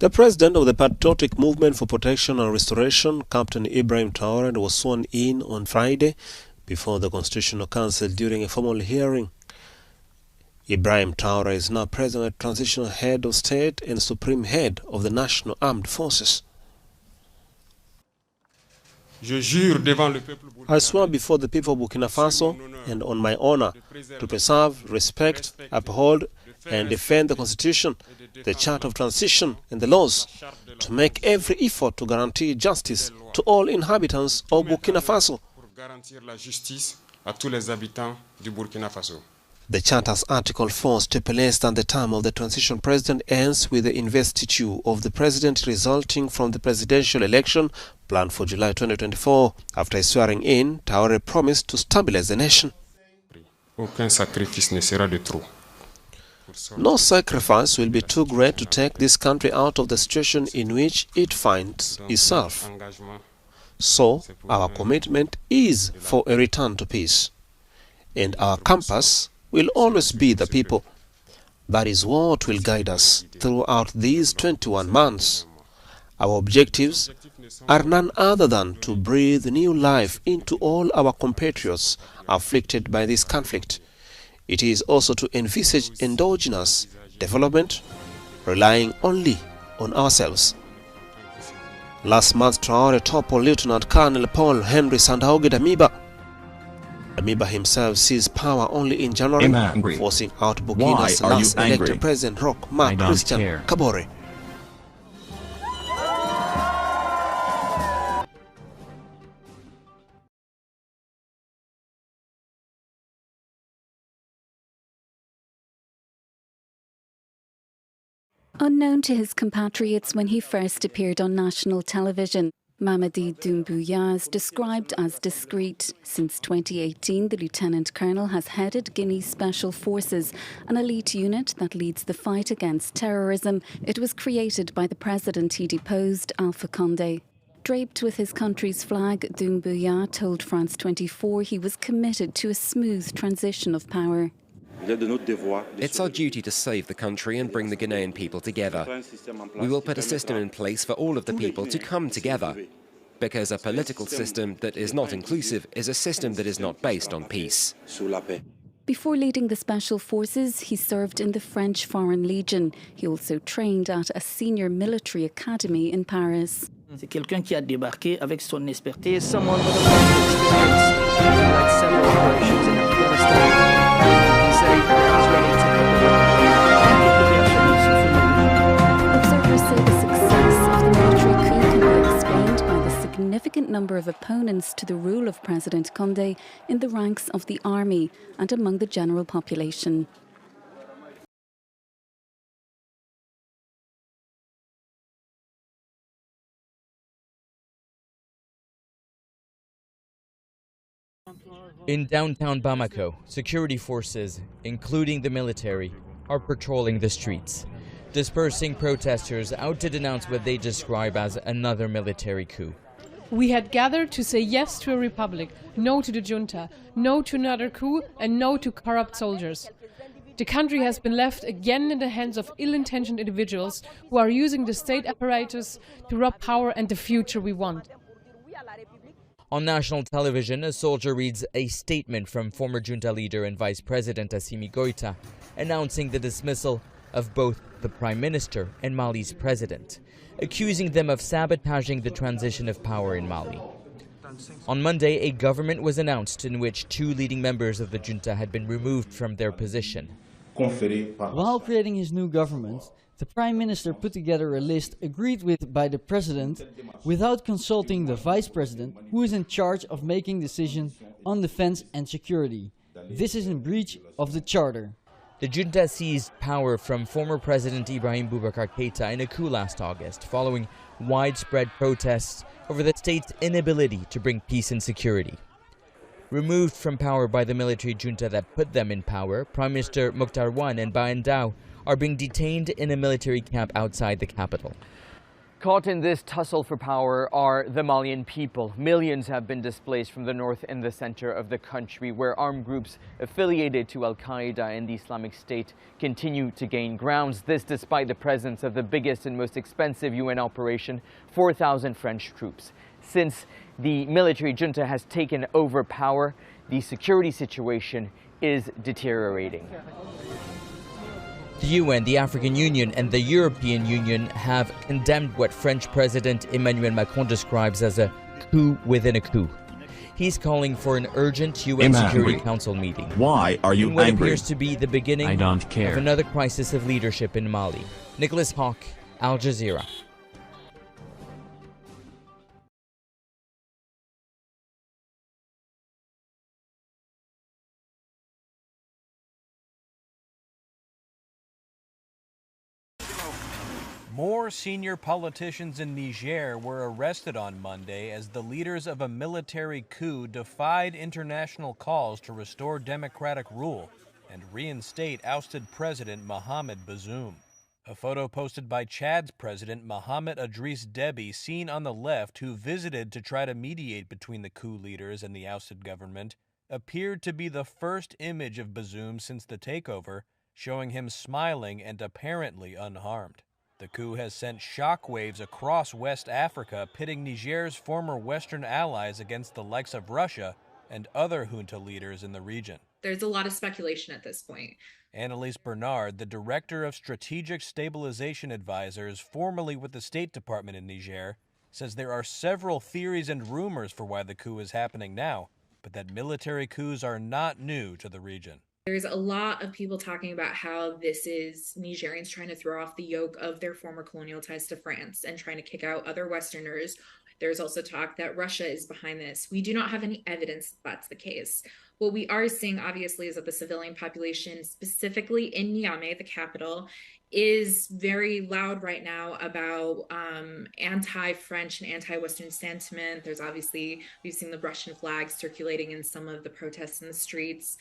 The president of the Patriotic Movement for Protection and Restoration, Captain Ibrahim Traoré, was sworn in on Friday before the Constitutional Council during a formal hearing. Ibrahim Traoré is now President, Transitional Head of State and Supreme Head of the National Armed Forces. I swear before the people of Burkina Faso and on my honor to preserve, respect, uphold and defend the Constitution, the Charter of Transition and the laws, to make every effort to guarantee justice to all inhabitants of Burkina Faso. The Charter's Article 4 stipulates that the term of the transition president ends with the investiture of the president resulting from the presidential election planned for July 2024. After swearing in, Traoré promised to stabilize the nation. No sacrifice will be too great to take this country out of the situation in which it finds itself. So, our commitment is for a return to peace. And our compass will always be the people. That is what will guide us throughout these 21 months. Our objectives are none other than to breathe new life into all our compatriots afflicted by this conflict. It is also to envisage endogenous development, relying only on ourselves. Last month, Traoré toppled Lieutenant Colonel Paul Henry Sandaogo Damiba. Damiba himself seized power only in January, forcing out Burkina's last elected president, Roch Marc Christian Kabore. Unknown to his compatriots when he first appeared on national television, Mamadi Doumbouya is described as discreet. Since 2018, the Lieutenant Colonel has headed Guinea's Special Forces, an elite unit that leads the fight against terrorism. It was created by the president he deposed, Alpha Condé. Draped with his country's flag, Doumbouya told France 24 he was committed to a smooth transition of power. It's our duty to save the country and bring the Ghanaian people together. We will put a system in place for all of the people to come together, because a political system that is not inclusive is a system that is not based on peace. Before leading the Special Forces, he served in the French Foreign Legion. He also trained at a senior military academy in Paris. C'est quelqu'un qui a débarqué avec son expertise, someone with a lot of experience. He led several operations in Afghanistan. Observers say the success of the military coup can be explained by the significant number of opponents to the rule of President Condé in the ranks of the army and among the general population. In downtown Bamako, security forces, including the military, are patrolling the streets, dispersing protesters out to denounce what they describe as another military coup. We had gathered to say yes to a republic, no to the junta, no to another coup, and no to corrupt soldiers. The country has been left again in the hands of ill-intentioned individuals who are using the state apparatus to rob power and the future we want. On national television, a soldier reads a statement from former junta leader and Vice President Assimi Goïta, announcing the dismissal of both the Prime Minister and Mali's President, accusing them of sabotaging the transition of power in Mali. On Monday, a government was announced in which two leading members of the junta had been removed from their position. While creating his new government, the Prime Minister put together a list agreed with by the President without consulting the Vice President, who is in charge of making decisions on defense and security. This is in breach of the Charter. The junta seized power from former President Ibrahim Boubacar Keïta in a coup last August, following widespread protests over the state's inability to bring peace and security. Removed from power by the military junta that put them in power, Prime Minister Mokhtar Wane and Ba Ndao are being detained in a military camp outside the capital. Caught in this tussle for power are the Malian people. Millions have been displaced from the north and the center of the country, where armed groups affiliated to Al-Qaeda and the Islamic State continue to gain grounds. This despite the presence of the biggest and most expensive UN operation, 4,000 French troops. Since the military junta has taken over power, the security situation is deteriorating. The UN, the African Union and the European Union have condemned what French President Emmanuel Macron describes as a coup within a coup. He's calling for an urgent UN Security Council meeting. Why are you in what angry? appears to be the beginning of another crisis of leadership in Mali. Nicholas Hawk, Al Jazeera. More senior politicians in Niger were arrested on Monday as the leaders of a military coup defied international calls to restore democratic rule and reinstate ousted President Mohamed Bazoum. A photo posted by Chad's President Mohamed Idriss Deby, seen on the left, who visited to try to mediate between the coup leaders and the ousted government, appeared to be the first image of Bazoum since the takeover, showing him smiling and apparently unharmed. The coup has sent shockwaves across West Africa, pitting Niger's former Western allies against the likes of Russia and other junta leaders in the region. There's a lot of speculation at this point. Annalise Bernard, the director of Strategic Stabilization Advisors, formerly with the State Department in Niger, says there are several theories and rumors for why the coup is happening now, but that military coups are not new to the region. There's a lot of people talking about how this is Nigerians trying to throw off the yoke of their former colonial ties to France and trying to kick out other Westerners. There's also talk that Russia is behind this. We do not have any evidence that that's the case. What we are seeing, obviously, is that the civilian population, specifically in Niamey, the capital, is very loud right now about anti-French and anti-Western sentiment. There's obviously, we've seen the Russian flags circulating in some of the protests in the streets.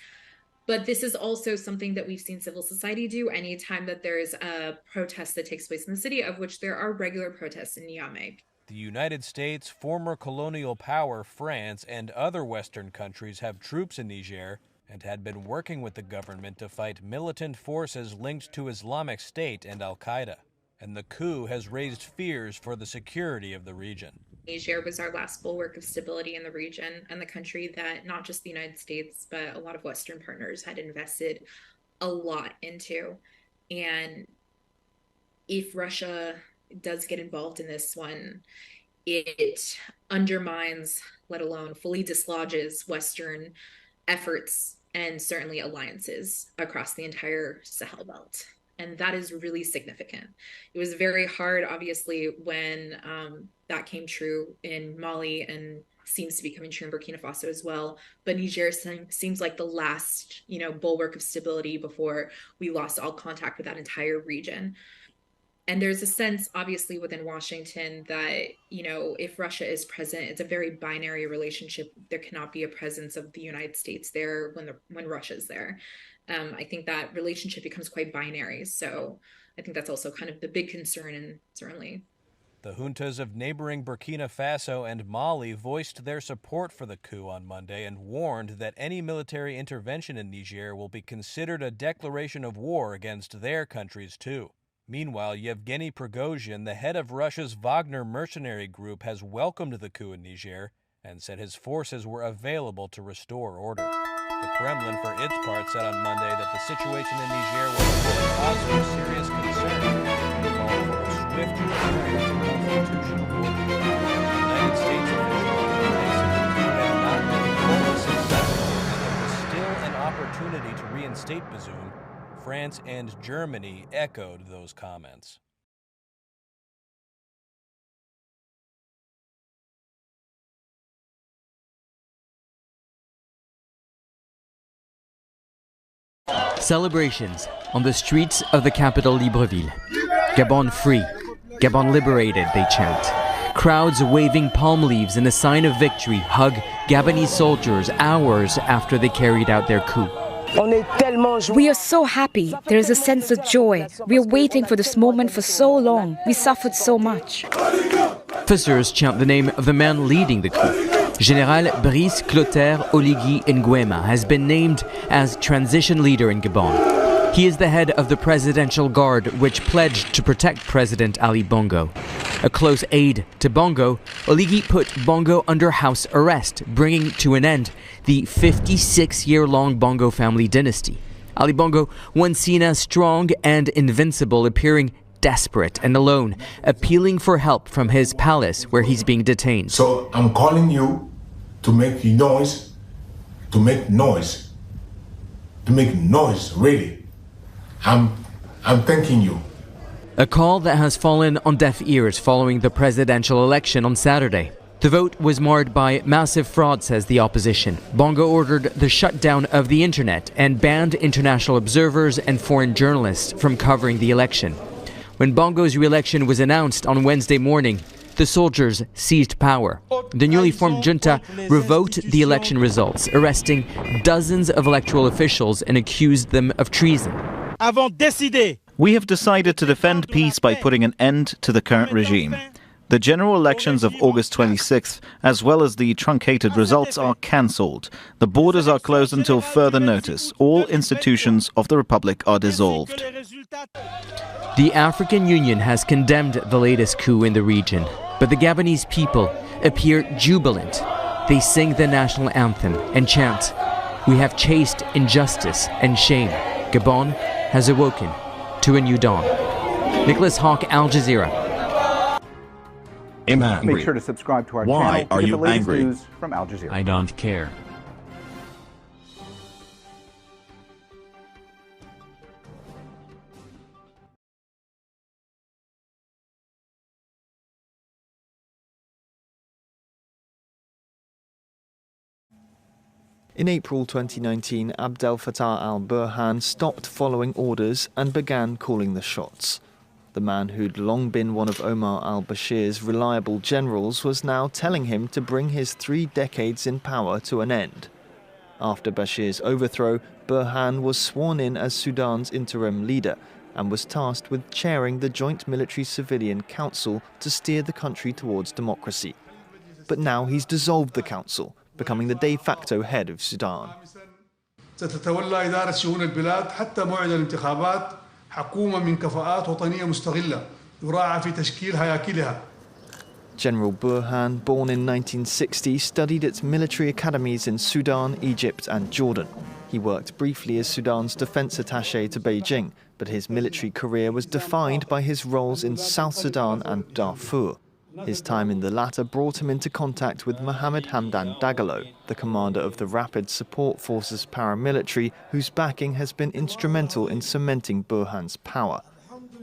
But this is also something that we've seen civil society do anytime that there is a protest that takes place in the city, of which there are regular protests in Niamey. The United States, former colonial power France, and other Western countries have troops in Niger and had been working with the government to fight militant forces linked to Islamic State and Al-Qaeda. And the coup has raised fears for the security of the region. Niger was our last bulwark of stability in the region, and the country that not just the United States, but a lot of Western partners had invested a lot into. And if Russia does get involved in this one, it undermines, let alone fully dislodges, Western efforts and certainly alliances across the entire Sahel belt. And that is really significant. It was very hard, obviously, when that came true in Mali and seems to be coming true in Burkina Faso as well. But Niger seems like the last, bulwark of stability before we lost all contact with that entire region. And there's a sense, obviously, within Washington that, if Russia is present, it's a very binary relationship. There cannot be a presence of the United States there when Russia's there. I think that relationship becomes quite binary. So I think that's also kind of the big concern, and certainly. The juntas of neighboring Burkina Faso and Mali voiced their support for the coup on Monday and warned that any military intervention in Niger will be considered a declaration of war against their countries too. Meanwhile, Yevgeny Prigozhin, the head of Russia's Wagner mercenary group, has welcomed the coup in Niger and said his forces were available to restore order. The Kremlin, for its part, said on Monday that the situation in Niger was a cause for serious concern and called for a swift return to constitutional order. United States officials said the coup had not been fully successful and there was still an opportunity to reinstate Bazoum. France and Germany echoed those comments. Celebrations on the streets of the capital Libreville. Gabon free, Gabon liberated, they chant. Crowds waving palm leaves in a sign of victory hug Gabonese soldiers hours after they carried out their coup. We are so happy. There is a sense of joy. We are waiting for this moment for so long. We suffered so much. Officers chant the name of the man leading the coup. General Brice Clotaire Oligui Nguema has been named as transition leader in Gabon. He is the head of the Presidential Guard, which pledged to protect President Ali Bongo. A close aide to Bongo, Oligui put Bongo under house arrest, bringing to an end the 56-year-long Bongo family dynasty. Ali Bongo, once seen as strong and invincible, appearing desperate and alone, appealing for help from his palace where he's being detained. So I'm calling you to make noise, really. I'm thanking you. A call that has fallen on deaf ears following the presidential election on Saturday. The vote was marred by massive fraud, says the opposition. Bongo ordered the shutdown of the internet and banned international observers and foreign journalists from covering the election. When Bongo's re-election was announced on Wednesday morning, the soldiers seized power. The newly formed junta revoked the election results, arresting dozens of electoral officials and accused them of treason. We have decided to defend peace by putting an end to the current regime. The general elections of August 26th, as well as the truncated results, are cancelled. The borders are closed until further notice. All institutions of the Republic are dissolved. The African Union has condemned the latest coup in the region, but the Gabonese people appear jubilant. They sing the national anthem and chant, "We have chased injustice and shame. Gabon has awoken to a new dawn." Nicholas Hawk, Al Jazeera. I'm angry. Make sure to subscribe to our channel. Why are you the latest angry? News from Al Jazeera. I don't care. In April 2019, Abdel Fattah al-Burhan stopped following orders and began calling the shots. The man who'd long been one of Omar al-Bashir's reliable generals was now telling him to bring his 3 decades in power to an end. After Bashir's overthrow, Burhan was sworn in as Sudan's interim leader and was tasked with chairing the Joint Military-Civilian Council to steer the country towards democracy. But now he's dissolved the council, becoming the de facto head of Sudan. ستتولى إدارة شؤون البلاد حتى موعد الانتخابات حكومة من كفاءات وطنية مستغلة يراعى في تشكيل هياكلها. General Burhan, born in 1960, studied at military academies in Sudan, Egypt and Jordan. He worked briefly as Sudan's defense attaché to Beijing, but his military career was defined by his roles in South Sudan and Darfur. His time in the latter brought him into contact with Mohamed Hamdan Dagalo, the commander of the Rapid Support Forces paramilitary, whose backing has been instrumental in cementing Burhan's power.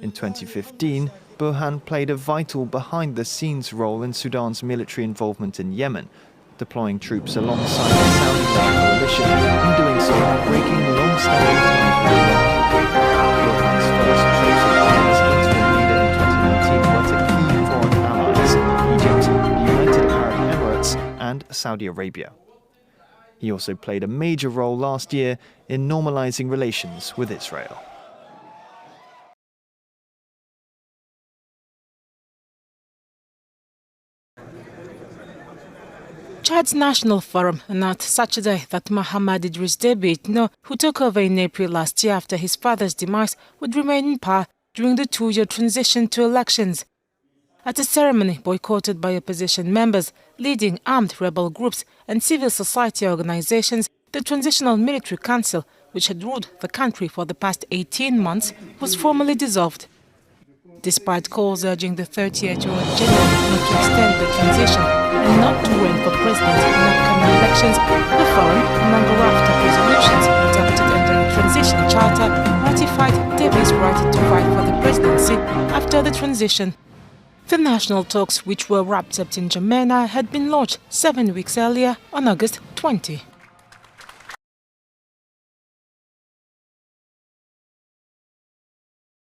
In 2015, Burhan played a vital behind-the-scenes role in Sudan's military involvement in Yemen, deploying troops alongside the Saudi-led coalition and doing so breaking long-standing ties with Iran. Burhan's first chosen as interim leader in 2019 were to key foreign allies, Egypt, the United Arab Emirates and Saudi Arabia. He also played a major role last year in normalizing relations with Israel. Chad's National Forum announced Saturday that Mohamed Idriss Deby, who took over in April last year after his father's demise, would remain in power during the 2-year transition to elections. At a ceremony boycotted by opposition members, leading armed rebel groups and civil society organizations, the Transitional Military Council, which had ruled the country for the past 18 months, was formally dissolved. Despite calls urging the 38-year-old general not to extend the transition and not to run for president in upcoming elections, the forum, among a raft of resolutions adopted under a transition charter, ratified Deby's right to fight for the presidency after the transition. The national talks, which were wrapped up in N'Djamena, had been launched 7 weeks earlier on August 20.